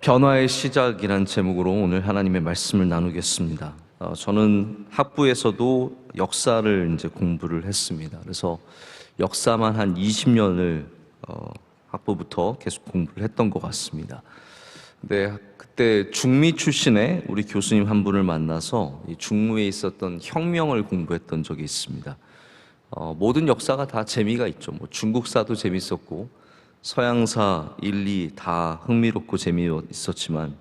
변화의 시작이란 제목으로 오늘 하나님의 말씀을 나누겠습니다. 저는 학부에서도 역사를 이제 공부를 했습니다. 그래서 역사만 한 20년을 학부부터 계속 공부를 했던 것 같습니다. 근데 그때 중미 출신의 우리 교수님 한 분을 만나서 이 중무에 있었던 혁명을 공부했던 적이 있습니다. 모든 역사가 다 재미가 있죠. 뭐 중국사도 재밌었고 서양사, 인리 다 흥미롭고 재미있었지만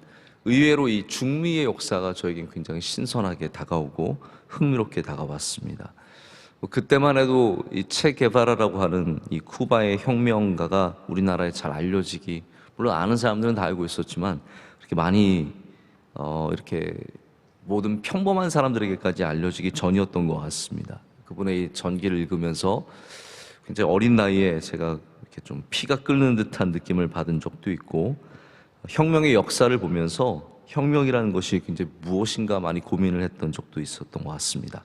의외로 이 중미의 역사가 저에겐 굉장히 신선하게 다가오고 흥미롭게 다가왔습니다. 그때만 해도 이 체 게바라라고 하는 이 쿠바의 혁명가가 우리나라에 잘 알려지기, 물론 아는 사람들은 다 알고 있었지만 그렇게 많이 이렇게 모든 평범한 사람들에게까지 알려지기 전이었던 것 같습니다. 그분의 이 전기를 읽으면서 굉장히 어린 나이에 제가 이렇게 좀 피가 끓는 듯한 느낌을 받은 적도 있고, 혁명의 역사를 보면서 혁명이라는 것이 굉장히 무엇인가 많이 고민을 했던 적도 있었던 것 같습니다.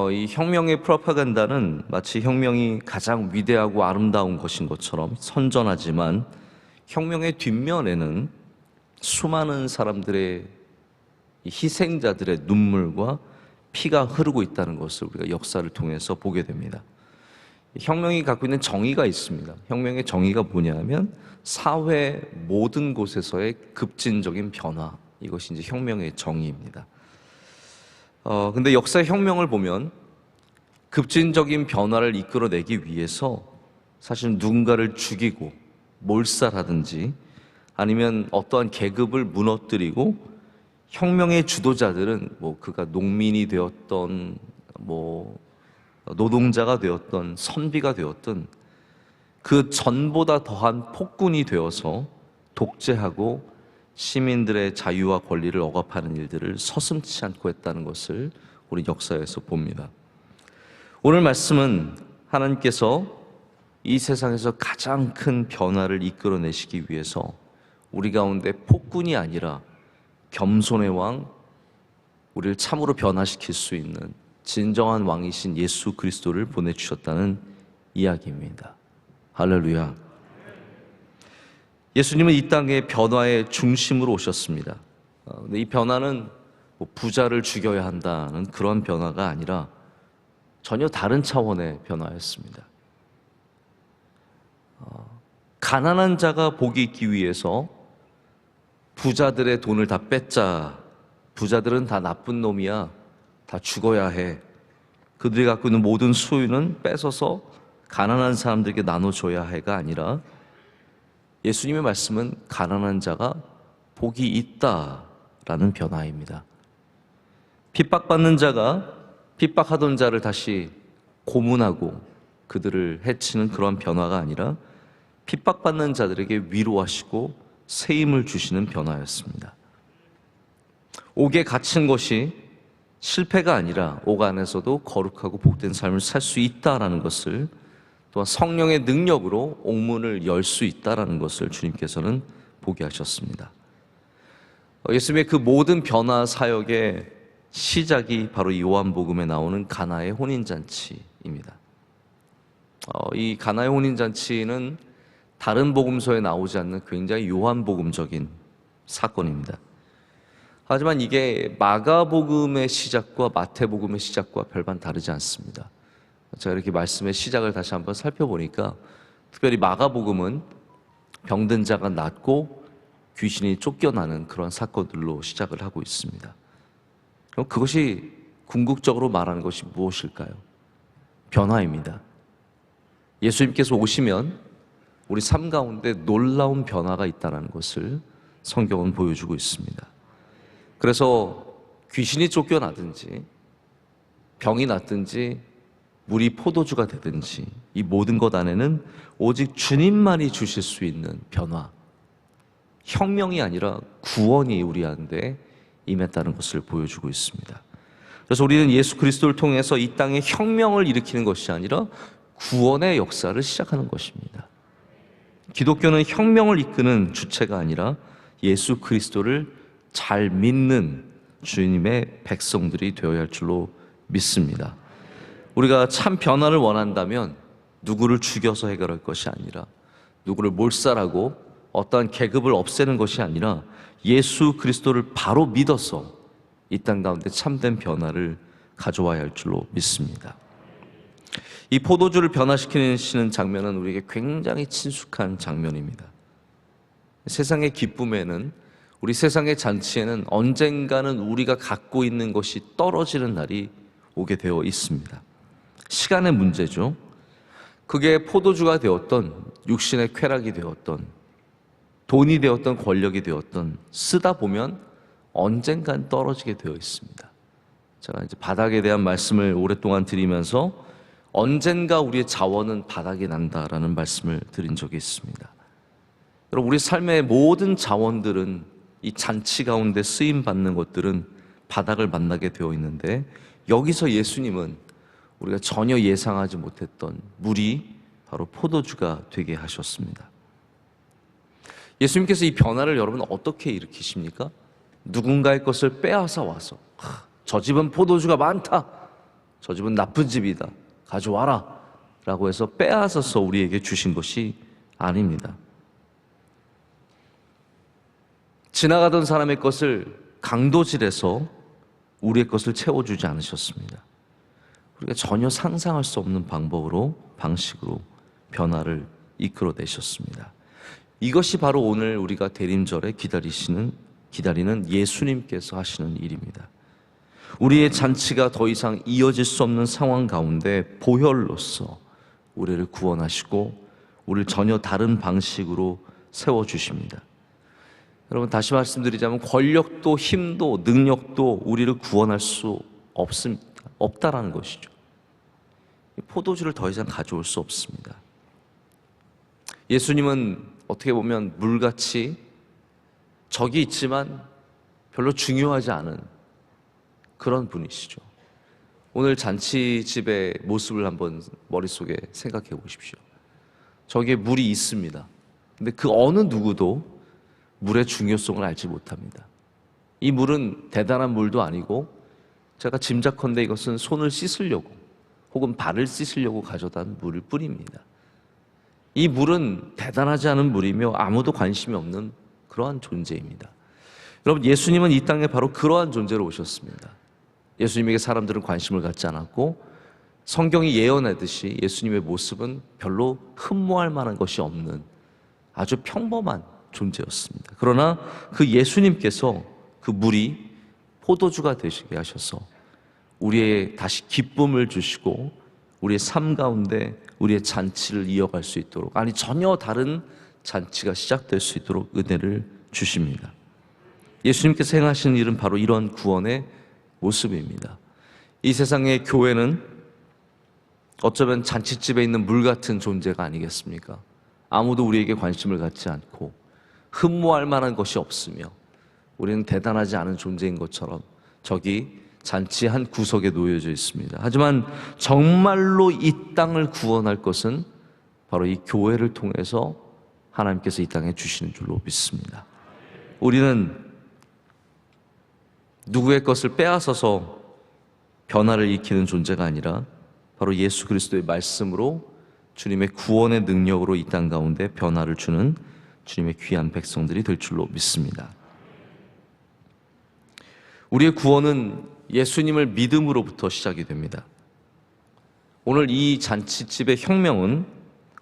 이 혁명의 프로파간다는 마치 혁명이 가장 위대하고 아름다운 것인 것처럼 선전하지만 혁명의 뒷면에는 수많은 사람들의 희생자들의 눈물과 피가 흐르고 있다는 것을 우리가 역사를 통해서 보게 됩니다. 혁명이 갖고 있는 정의가 있습니다. 혁명의 정의가 뭐냐면 사회 모든 곳에서의 급진적인 변화, 이것이 이제 혁명의 정의입니다. 근데 역사의 혁명을 보면 급진적인 변화를 이끌어내기 위해서 사실 누군가를 죽이고 몰살하든지 아니면 어떠한 계급을 무너뜨리고, 혁명의 주도자들은 뭐 그가 농민이 되었던 노동자가 되었던 선비가 되었던 그 전보다 더한 폭군이 되어서 독재하고 시민들의 자유와 권리를 억압하는 일들을 서슴지 않고 했다는 것을 우리 역사에서 봅니다. 오늘 말씀은 하나님께서 이 세상에서 가장 큰 변화를 이끌어내시기 위해서 우리 가운데 폭군이 아니라 겸손의 왕, 우리를 참으로 변화시킬 수 있는 진정한 왕이신 예수 그리스도를 보내주셨다는 이야기입니다. 할렐루야. 예수님은 이 땅의 변화의 중심으로 오셨습니다. 근데 이 변화는 부자를 죽여야 한다는 그런 변화가 아니라 전혀 다른 차원의 변화였습니다. 가난한 자가 복이 있기 위해서 부자들의 돈을 다 뺏자, 부자들은 다 나쁜 놈이야, 다 죽어야 해, 그들이 갖고 있는 모든 소유는 뺏어서 가난한 사람들에게 나눠줘야 해가 아니라, 예수님의 말씀은 가난한 자가 복이 있다라는 변화입니다. 핍박받는 자가 핍박하던 자를 다시 고문하고 그들을 해치는 그런 변화가 아니라 핍박받는 자들에게 위로하시고 새 힘을 주시는 변화였습니다. 옥에 갇힌 것이 실패가 아니라 옥 안에서도 거룩하고 복된 삶을 살 수 있다라는 것을, 또한 성령의 능력으로 옥문을 열 수 있다라는 것을 주님께서는 보게 하셨습니다. 예수님의 그 모든 변화 사역의 시작이 바로 이 요한복음에 나오는 가나의 혼인잔치입니다. 이 가나의 혼인잔치는 다른 복음서에 나오지 않는 굉장히 요한복음적인 사건입니다. 하지만 이게 마가복음의 시작과 마태복음의 시작과 별반 다르지 않습니다. 제가 이렇게 말씀의 시작을 다시 한번 살펴보니까 특별히 마가복음은 병든 자가 낫고 귀신이 쫓겨나는 그런 사건들로 시작을 하고 있습니다. 그럼 그것이 궁극적으로 말하는 것이 무엇일까요? 변화입니다. 예수님께서 오시면 우리 삶 가운데 놀라운 변화가 있다는 것을 성경은 보여주고 있습니다. 그래서 귀신이 쫓겨나든지 병이 낫든지 물이 포도주가 되든지 이 모든 것 안에는 오직 주님만이 주실 수 있는 변화, 혁명이 아니라 구원이 우리 안에 임했다는 것을 보여주고 있습니다. 그래서 우리는 예수 그리스도를 통해서 이 땅에 혁명을 일으키는 것이 아니라 구원의 역사를 시작하는 것입니다. 기독교는 혁명을 이끄는 주체가 아니라 예수 그리스도를 잘 믿는 주님의 백성들이 되어야 할 줄로 믿습니다. 우리가 참 변화를 원한다면 누구를 죽여서 해결할 것이 아니라 누구를 몰살하고 어떠한 계급을 없애는 것이 아니라 예수 그리스도를 바로 믿어서 이 땅 가운데 참된 변화를 가져와야 할 줄로 믿습니다. 이 포도주를 변화시키는 장면은 우리에게 굉장히 친숙한 장면입니다. 세상의 기쁨에는, 우리 세상의 잔치에는 언젠가는 우리가 갖고 있는 것이 떨어지는 날이 오게 되어 있습니다. 시간의 문제죠. 그게 포도주가 되었던, 육신의 쾌락이 되었던, 돈이 되었던, 권력이 되었던, 쓰다 보면 언젠간 떨어지게 되어 있습니다. 제가 이제 바닥에 대한 말씀을 오랫동안 드리면서 언젠가 우리의 자원은 바닥이 난다라는 말씀을 드린 적이 있습니다. 여러분, 우리 삶의 모든 자원들은, 이 잔치 가운데 쓰임 받는 것들은 바닥을 만나게 되어 있는데, 여기서 예수님은 우리가 전혀 예상하지 못했던 물이 바로 포도주가 되게 하셨습니다. 예수님께서 이 변화를 여러분 어떻게 일으키십니까? 누군가의 것을 빼앗아 와서, 저 집은 포도주가 많다, 저 집은 나쁜 집이다, 가져와라 라고 해서 빼앗아서 우리에게 주신 것이 아닙니다. 지나가던 사람의 것을 강도질해서 우리의 것을 채워주지 않으셨습니다. 우리가 전혀 상상할 수 없는 방식으로 변화를 이끌어내셨습니다. 이것이 바로 오늘 우리가 대림절에 기다리는 예수님께서 하시는 일입니다. 우리의 잔치가 더 이상 이어질 수 없는 상황 가운데 보혈로서 우리를 구원하시고 우리를 전혀 다른 방식으로 세워주십니다. 여러분, 다시 말씀드리자면 권력도 힘도 능력도 우리를 구원할 수 없다라는 것이죠. 포도주를 더 이상 가져올 수 없습니다. 예수님은 어떻게 보면 물같이 적이 있지만 별로 중요하지 않은 그런 분이시죠. 오늘 잔치집의 모습을 한번 머릿속에 생각해 보십시오. 저기에 물이 있습니다. 근데 그 어느 누구도 물의 중요성을 알지 못합니다. 이 물은 대단한 물도 아니고, 제가 짐작컨대 이것은 손을 씻으려고 혹은 발을 씻으려고 가져다 물을 뿐입니다. 이 물은 대단하지 않은 물이며 아무도 관심이 없는 그러한 존재입니다. 여러분, 예수님은 이 땅에 바로 그러한 존재로 오셨습니다. 예수님에게 사람들은 관심을 갖지 않았고, 성경이 예언하듯이 예수님의 모습은 별로 흠모할 만한 것이 없는 아주 평범한 존재였습니다. 그러나 그 예수님께서 그 물이 포도주가 되시게 하셔서 우리의 다시 기쁨을 주시고 우리의 삶 가운데 우리의 잔치를 이어갈 수 있도록, 아니 전혀 다른 잔치가 시작될 수 있도록 은혜를 주십니다. 예수님께서 행하시는 일은 바로 이런 구원의 모습입니다. 이 세상의 교회는 어쩌면 잔치집에 있는 물 같은 존재가 아니겠습니까? 아무도 우리에게 관심을 갖지 않고 흠모할 만한 것이 없으며 우리는 대단하지 않은 존재인 것처럼 저기 잔치 한 구석에 놓여져 있습니다. 하지만 정말로 이 땅을 구원할 것은 바로 이 교회를 통해서 하나님께서 이 땅에 주시는 줄로 믿습니다. 우리는 누구의 것을 빼앗아서 변화를 일으키는 존재가 아니라 바로 예수 그리스도의 말씀으로 주님의 구원의 능력으로 이 땅 가운데 변화를 주는 주님의 귀한 백성들이 될 줄로 믿습니다. 우리의 구원은 예수님을 믿음으로부터 시작이 됩니다. 오늘 이 잔치집의 혁명은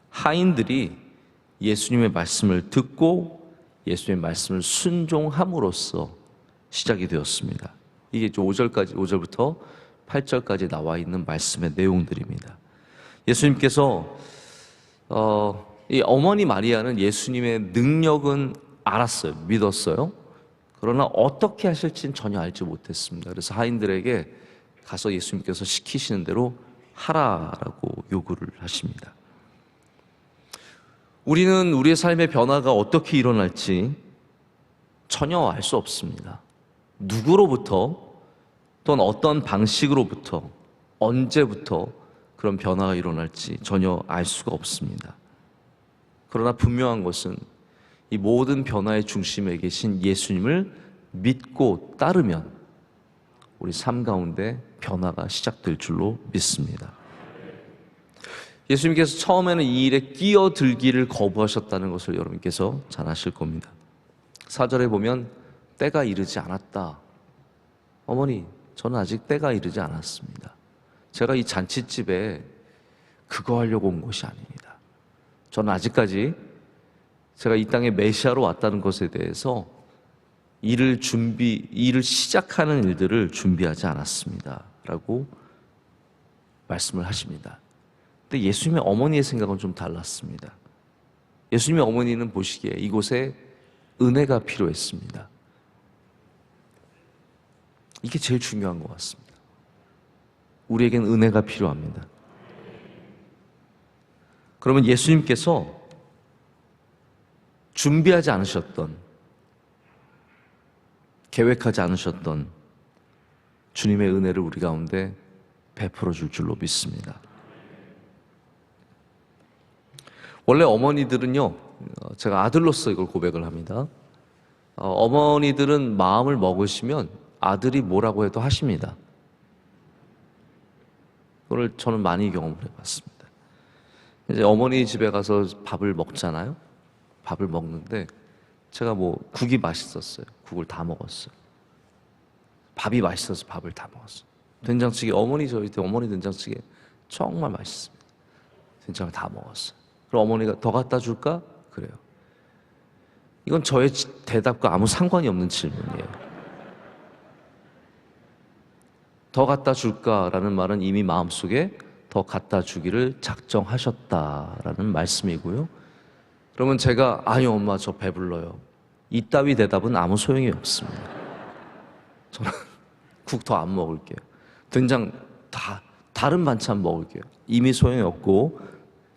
하인들이 예수님의 말씀을 듣고 예수님의 말씀을 순종함으로써 시작이 되었습니다. 이게 5절부터 8절까지 나와 있는 말씀의 내용들입니다. 예수님께서 이 어머니 마리아는 예수님의 능력은 알았어요. 믿었어요. 그러나 어떻게 하실지는 전혀 알지 못했습니다. 그래서 하인들에게 가서 예수님께서 시키시는 대로 하라라고 요구를 하십니다. 우리는 우리의 삶의 변화가 어떻게 일어날지 전혀 알 수 없습니다. 누구로부터 또는 어떤 방식으로부터 언제부터 그런 변화가 일어날지 전혀 알 수가 없습니다. 그러나 분명한 것은 이 모든 변화의 중심에 계신 예수님을 믿고 따르면 우리 삶 가운데 변화가 시작될 줄로 믿습니다. 예수님께서 처음에는 이 일에 끼어들기를 거부하셨다는 것을 여러분께서 잘 아실 겁니다. 4절에 보면 때가 이르지 않았다. 어머니, 저는 아직 때가 이르지 않았습니다. 제가 이 잔치집에 그거 하려고 온 것이 아닙니다. 저는 아직까지 제가 이 땅에 메시아로 왔다는 것에 대해서 일을 시작하는 일들을 준비하지 않았습니다. 라고 말씀을 하십니다. 근데 예수님의 어머니의 생각은 좀 달랐습니다. 예수님의 어머니는 보시기에 이곳에 은혜가 필요했습니다. 이게 제일 중요한 것 같습니다. 우리에겐 은혜가 필요합니다. 그러면 예수님께서 준비하지 않으셨던, 계획하지 않으셨던 주님의 은혜를 우리 가운데 베풀어 줄 줄로 믿습니다. 원래 어머니들은요, 제가 아들로서 이걸 고백을 합니다. 어머니들은 마음을 먹으시면 아들이 뭐라고 해도 하십니다. 그걸 저는 많이 경험을 해봤습니다. 이제 어머니 집에 가서 밥을 먹잖아요. 밥을 먹는데 제가 국이 맛있었어요. 국을 다 먹었어요. 밥이 맛있어서 밥을 다 먹었어요. 된장찌개, 저희 어머니 된장찌개 정말 맛있습니다. 된장을 다 먹었어요. 그럼 어머니가 더 갖다 줄까? 그래요. 이건 저의 대답과 아무 상관이 없는 질문이에요. 더 갖다 줄까라는 말은 이미 마음속에 더 갖다 주기를 작정하셨다라는 말씀이고요. 그러면 제가 아니요 엄마 저 배불러요. 이따위 대답은 아무 소용이 없습니다. 저는 국 더 안 먹을게요. 된장 다른 반찬 먹을게요. 이미 소용이 없고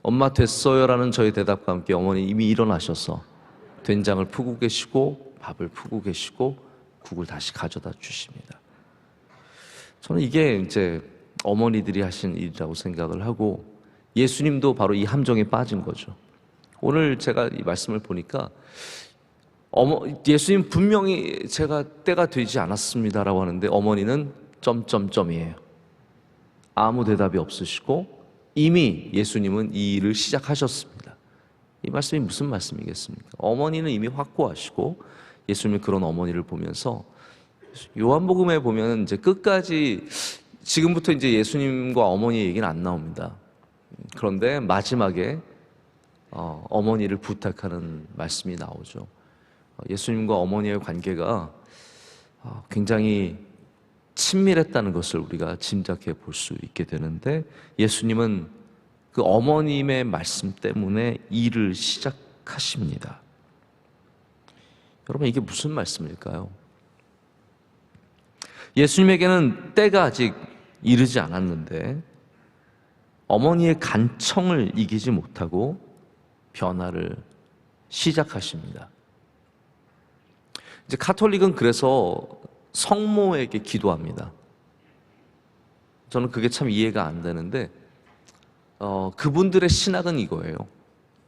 엄마 됐어요라는 저의 대답과 함께 어머니 이미 일어나셔서 된장을 푸고 계시고 밥을 푸고 계시고 국을 다시 가져다 주십니다. 저는 이게 이제 어머니들이 하신 일이라고 생각을 하고 예수님도 바로 이 함정에 빠진 거죠. 오늘 제가 이 말씀을 보니까 예수님 분명히 제가 때가 되지 않았습니다라고 하는데 어머니는 점점점이에요. 아무 대답이 없으시고 이미 예수님은 이 일을 시작하셨습니다. 이 말씀이 무슨 말씀이겠습니까? 어머니는 이미 확고하시고 예수님은 그런 어머니를 보면서 요한복음에 보면 이제 끝까지 지금부터 이제 예수님과 어머니의 얘기는 안 나옵니다. 그런데 마지막에 어머니를 부탁하는 말씀이 나오죠. 예수님과 어머니의 관계가 굉장히 친밀했다는 것을 우리가 짐작해 볼 수 있게 되는데 예수님은 그 어머님의 말씀 때문에 일을 시작하십니다. 여러분 이게 무슨 말씀일까요? 예수님에게는 때가 아직 이르지 않았는데 어머니의 간청을 이기지 못하고 변화를 시작하십니다. 이제 카톨릭은 그래서 성모에게 기도합니다. 저는 그게 참 이해가 안 되는데 그분들의 신학은 이거예요.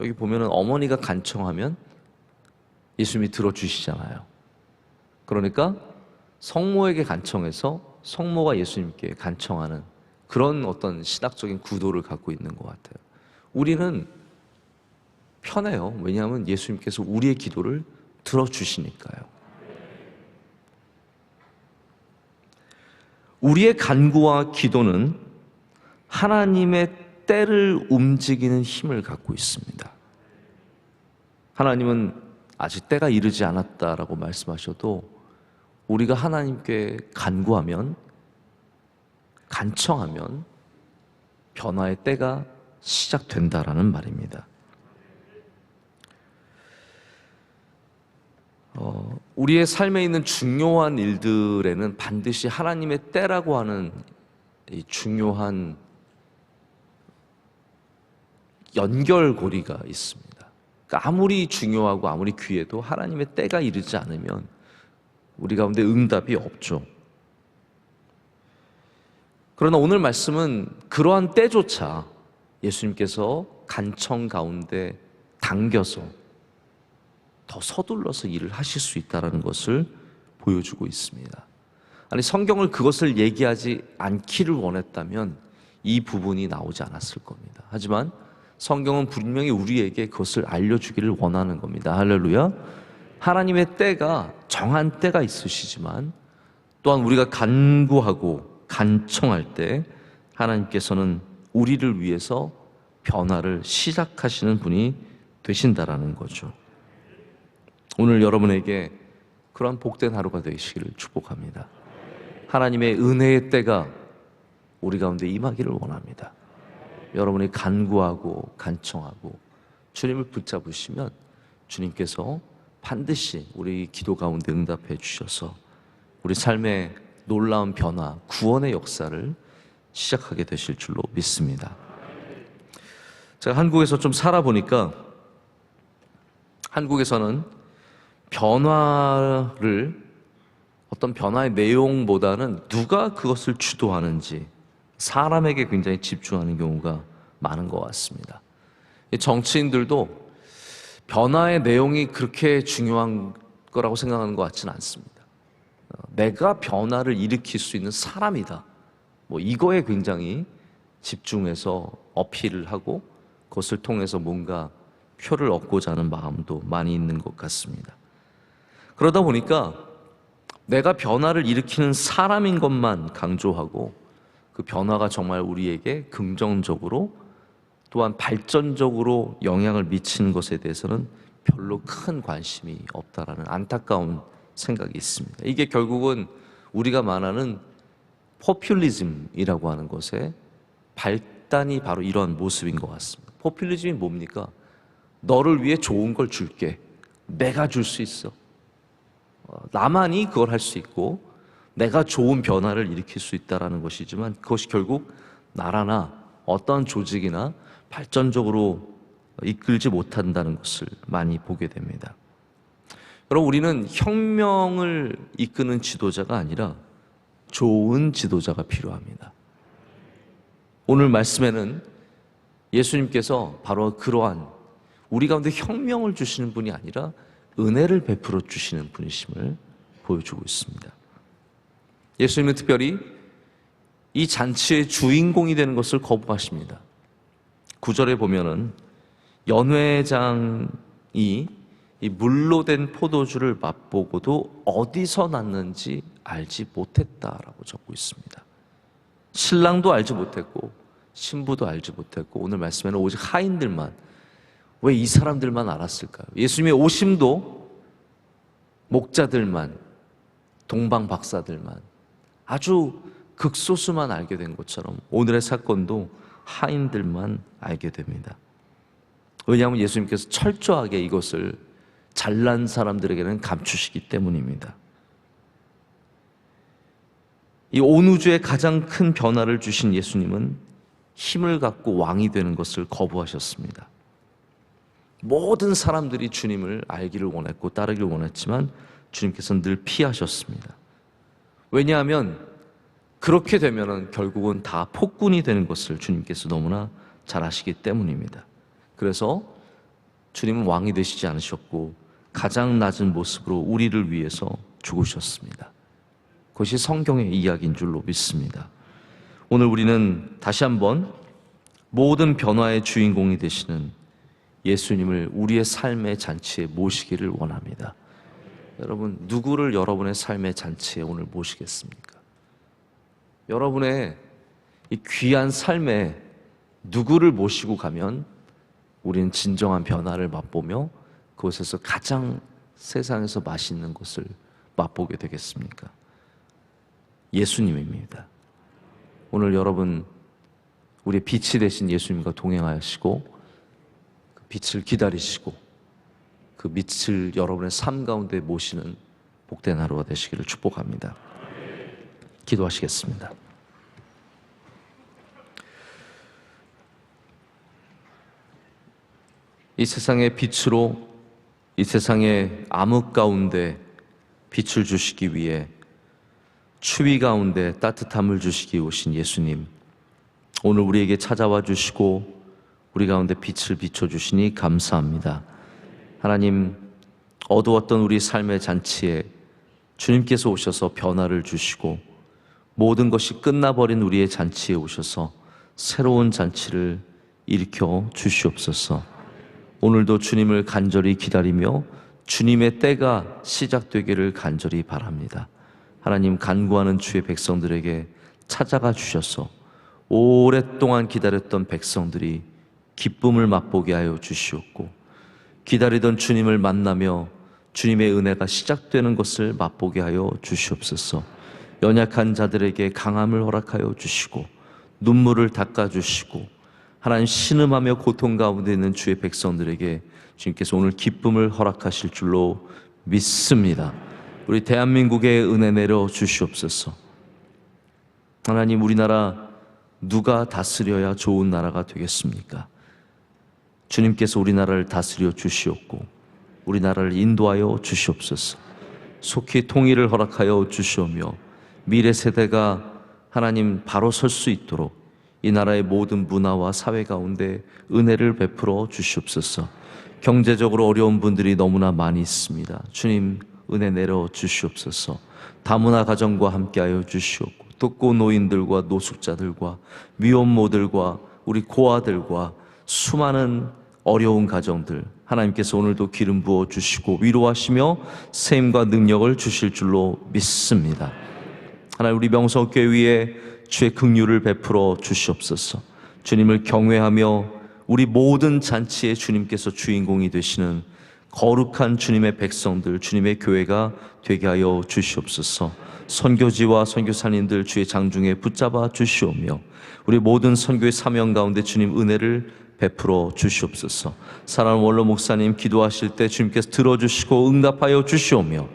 여기 보면은 어머니가 간청하면 예수님이 들어주시잖아요. 그러니까 성모에게 간청해서 성모가 예수님께 간청하는 그런 어떤 신학적인 구도를 갖고 있는 것 같아요. 우리는 편해요. 왜냐하면 예수님께서 우리의 기도를 들어주시니까요. 우리의 간구와 기도는 하나님의 때를 움직이는 힘을 갖고 있습니다. 하나님은 아직 때가 이르지 않았다라고 말씀하셔도 우리가 하나님께 간구하면, 간청하면 변화의 때가 시작된다라는 말입니다. 우리의 삶에 있는 중요한 일들에는 반드시 하나님의 때라고 하는 이 중요한 연결고리가 있습니다. 그러니까 아무리 중요하고 아무리 귀해도 하나님의 때가 이르지 않으면 우리 가운데 응답이 없죠. 그러나 오늘 말씀은 그러한 때조차 예수님께서 간청 가운데 당겨서 더 서둘러서 일을 하실 수 있다는 것을 보여주고 있습니다. 아니 성경을 그것을 얘기하지 않기를 원했다면 이 부분이 나오지 않았을 겁니다. 하지만 성경은 분명히 우리에게 그것을 알려주기를 원하는 겁니다. 할렐루야. 하나님의 때가, 정한 때가 있으시지만 또한 우리가 간구하고 간청할 때 하나님께서는 우리를 위해서 변화를 시작하시는 분이 되신다라는 거죠. 오늘 여러분에게 그러한 복된 하루가 되시기를 축복합니다. 하나님의 은혜의 때가 우리 가운데 임하기를 원합니다. 여러분이 간구하고 간청하고 주님을 붙잡으시면 주님께서 반드시 우리 기도 가운데 응답해 주셔서 우리 삶의 놀라운 변화, 구원의 역사를 시작하게 되실 줄로 믿습니다. 제가 한국에서 좀 살아보니까 한국에서는 변화를 어떤 변화의 내용보다는 누가 그것을 주도하는지 사람에게 굉장히 집중하는 경우가 많은 것 같습니다. 정치인들도 변화의 내용이 그렇게 중요한 거라고 생각하는 것 같지는 않습니다. 내가 변화를 일으킬 수 있는 사람이다. 이거에 굉장히 집중해서 어필을 하고 그것을 통해서 뭔가 표를 얻고자 하는 마음도 많이 있는 것 같습니다. 그러다 보니까 내가 변화를 일으키는 사람인 것만 강조하고 그 변화가 정말 우리에게 긍정적으로 또한 발전적으로 영향을 미치는 것에 대해서는 별로 큰 관심이 없다라는 안타까운 생각이 있습니다. 이게 결국은 우리가 말하는 포퓰리즘이라고 하는 것의 발단이 바로 이러한 모습인 것 같습니다. 포퓰리즘이 뭡니까? 너를 위해 좋은 걸 줄게. 내가 줄 수 있어. 나만이 그걸 할 수 있고 내가 좋은 변화를 일으킬 수 있다는 것이지만 그것이 결국 나라나 어떤 조직이나 발전적으로 이끌지 못한다는 것을 많이 보게 됩니다. 여러분, 우리는 혁명을 이끄는 지도자가 아니라 좋은 지도자가 필요합니다. 오늘 말씀에는 예수님께서 바로 그러한 우리 가운데 혁명을 주시는 분이 아니라 은혜를 베풀어 주시는 분이심을 보여주고 있습니다. 예수님은 특별히 이 잔치의 주인공이 되는 것을 거부하십니다. 9절에 보면은 연회장이 이 물로 된 포도주를 맛보고도 어디서 났는지 알지 못했다라고 적고 있습니다. 신랑도 알지 못했고 신부도 알지 못했고 오늘 말씀에는 오직 하인들만, 왜 이 사람들만 알았을까요? 예수님의 오심도 목자들만, 동방박사들만, 아주 극소수만 알게 된 것처럼 오늘의 사건도 하인들만 알게 됩니다. 왜냐하면 예수님께서 철저하게 이것을 잘난 사람들에게는 감추시기 때문입니다. 이 온 우주에 가장 큰 변화를 주신 예수님은 힘을 갖고 왕이 되는 것을 거부하셨습니다. 모든 사람들이 주님을 알기를 원했고 따르기를 원했지만 주님께서는 늘 피하셨습니다. 왜냐하면 그렇게 되면 결국은 다 폭군이 되는 것을 주님께서 너무나 잘 아시기 때문입니다. 그래서 주님은 왕이 되시지 않으셨고 가장 낮은 모습으로 우리를 위해서 죽으셨습니다. 그것이 성경의 이야기인 줄로 믿습니다. 오늘 우리는 다시 한번 모든 변화의 주인공이 되시는 예수님을 우리의 삶의 잔치에 모시기를 원합니다. 여러분, 누구를 여러분의 삶의 잔치에 오늘 모시겠습니까? 여러분의 이 귀한 삶에 누구를 모시고 가면 우리는 진정한 변화를 맛보며 그곳에서 가장 세상에서 맛있는 것을 맛보게 되겠습니까? 예수님입니다. 오늘 여러분, 우리의 빛이 되신 예수님과 동행하시고 그 빛을 기다리시고 그 빛을 여러분의 삶 가운데 모시는 복된 하루가 되시기를 축복합니다. 기도하시겠습니다. 이 세상의 빛으로 이 세상의 암흑 가운데 빛을 주시기 위해 추위 가운데 따뜻함을 주시기 오신 예수님, 오늘 우리에게 찾아와 주시고 우리 가운데 빛을 비춰주시니 감사합니다. 하나님, 어두웠던 우리 삶의 잔치에 주님께서 오셔서 변화를 주시고 모든 것이 끝나버린 우리의 잔치에 오셔서 새로운 잔치를 일으켜 주시옵소서. 오늘도 주님을 간절히 기다리며 주님의 때가 시작되기를 간절히 바랍니다. 하나님, 간구하는 주의 백성들에게 찾아가 주셔서 오랫동안 기다렸던 백성들이 기쁨을 맛보게 하여 주시옵고, 기다리던 주님을 만나며 주님의 은혜가 시작되는 것을 맛보게 하여 주시옵소서. 연약한 자들에게 강함을 허락하여 주시고 눈물을 닦아주시고, 하나님, 신음하며 고통 가운데 있는 주의 백성들에게 주님께서 오늘 기쁨을 허락하실 줄로 믿습니다. 우리 대한민국에 은혜 내려 주시옵소서. 하나님, 우리나라 누가 다스려야 좋은 나라가 되겠습니까? 주님께서 우리나라를 다스려 주시옵고 우리나라를 인도하여 주시옵소서. 속히 통일을 허락하여 주시오며 미래 세대가 하나님 바로 설 수 있도록 이 나라의 모든 문화와 사회 가운데 은혜를 베풀어 주시옵소서. 경제적으로 어려운 분들이 너무나 많이 있습니다. 주님, 은혜 내려 주시옵소서. 다문화 가정과 함께하여 주시옵고, 독거 노인들과 노숙자들과 미혼모들과 우리 고아들과 수많은 어려운 가정들, 하나님께서 오늘도 기름 부어 주시고 위로하시며 세임과 능력을 주실 줄로 믿습니다. 하나님, 우리 명성교회 위에 주의 긍휼을 베풀어 주시옵소서. 주님을 경외하며 우리 모든 잔치에 주님께서 주인공이 되시는 거룩한 주님의 백성들, 주님의 교회가 되게 하여 주시옵소서. 선교지와 선교사님들 주의 장중에 붙잡아 주시오며 우리 모든 선교의 사명 가운데 주님 은혜를 베풀어 주시옵소서. 사랑하는 원로 목사님 기도하실 때 주님께서 들어주시고 응답하여 주시오며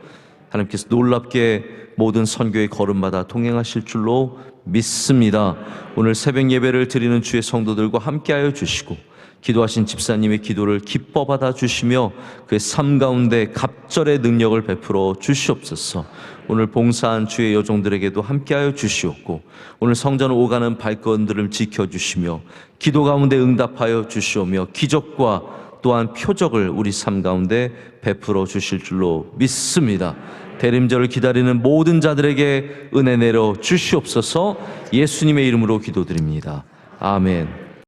하나님께서 놀랍게 모든 선교의 걸음마다 동행하실 줄로 믿습니다. 오늘 새벽 예배를 드리는 주의 성도들과 함께하여 주시고 기도하신 집사님의 기도를 기뻐 받아 주시며 그의 삶 가운데 갑절의 능력을 베풀어 주시옵소서. 오늘 봉사한 주의 여종들에게도 함께하여 주시옵고 오늘 성전 오가는 발걸음들을 지켜주시며 기도 가운데 응답하여 주시오며 기적과 또한 표적을 우리 삶 가운데 베풀어 주실 줄로 믿습니다. 대림절을 기다리는 모든 자들에게 은혜 내려 주시옵소서. 예수님의 이름으로 기도드립니다. 아멘.